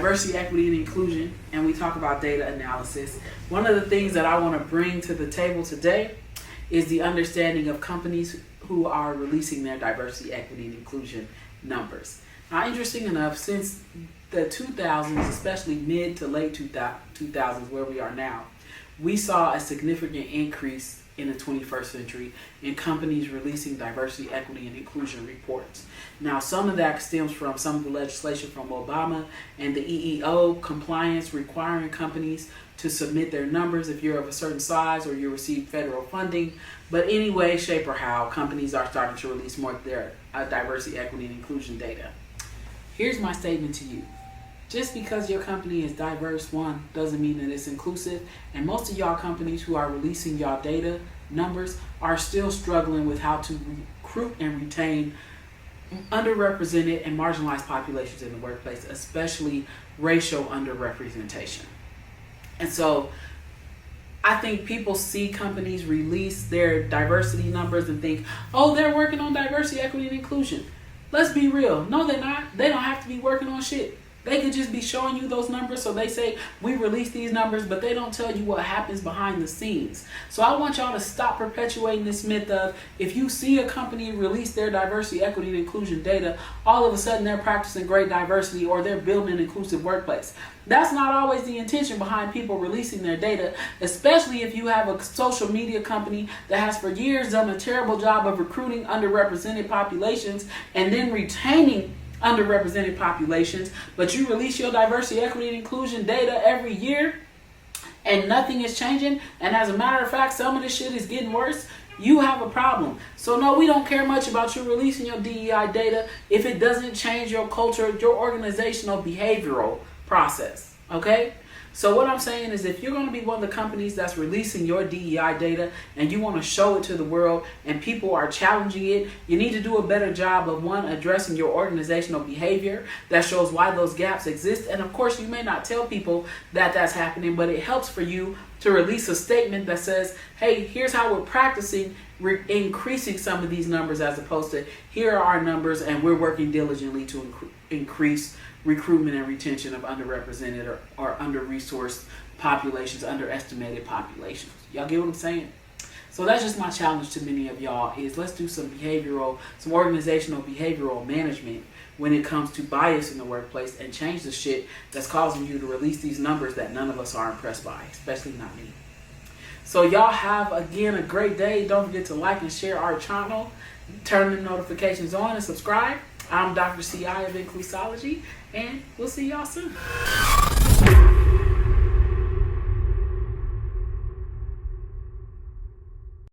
diversity, equity, and inclusion, and we talk about data analysis, one of the things that I want to bring to the table today is the understanding of companies who are releasing their diversity, equity, and inclusion numbers. Now, interesting enough, since the 2000s, especially mid to late 2000s, where we are now, we saw a significant increase in the 21st century in companies releasing diversity, equity, and inclusion reports. Now, some of that stems from some of the legislation from Obama and the EEO compliance requiring companies to submit their numbers if you're of a certain size or you receive federal funding. But anyway, shape or how, companies are starting to release more of their diversity, equity, and inclusion data. Here's my statement to you. Just because your company is diverse, one, doesn't mean that it's inclusive. And most of y'all companies who are releasing y'all data numbers are still struggling with how to recruit and retain underrepresented and marginalized populations in the workplace, especially racial underrepresentation. And so I think people see companies release their diversity numbers and think, oh, they're working on diversity, equity, and inclusion. Let's be real. No, they're not. They don't have to be working on shit. They could just be showing you those numbers. So they say, we release these numbers, but they don't tell you what happens behind the scenes. So I want y'all to stop perpetuating this myth of, if you see a company release their diversity, equity, and inclusion data, all of a sudden they're practicing great diversity or they're building an inclusive workplace. That's not always the intention behind people releasing their data, especially if you have a social media company that has for years done a terrible job of recruiting underrepresented populations and then retaining underrepresented populations, but you release your diversity, equity, and inclusion data every year and nothing is changing, and as a matter of fact, some of this shit is getting worse, you have a problem. So no, we don't care much about you releasing your DEI data if it doesn't change your culture, your organizational behavioral process, okay? So what I'm saying is, if you're going to be one of the companies that's releasing your DEI data and you want to show it to the world and people are challenging it, you need to do a better job of, one, addressing your organizational behavior that shows why those gaps exist. And of course, you may not tell people that that's happening, but it helps for you to release a statement that says, hey, here's how we're practicing increasing some of these numbers, as opposed to, here are our numbers and we're working diligently to increase recruitment and retention of underrepresented or under-resourced populations, underestimated populations. Y'all get what I'm saying? So that's just my challenge to many of y'all, is let's do some organizational behavioral management when it comes to bias in the workplace and change the shit that's causing you to release these numbers that none of us are impressed by, especially not me. So y'all have, again, a great day. Don't forget to like and share our channel, turn the notifications on, and subscribe. I'm Dr. C.I. of Inclusology, and we'll see y'all soon.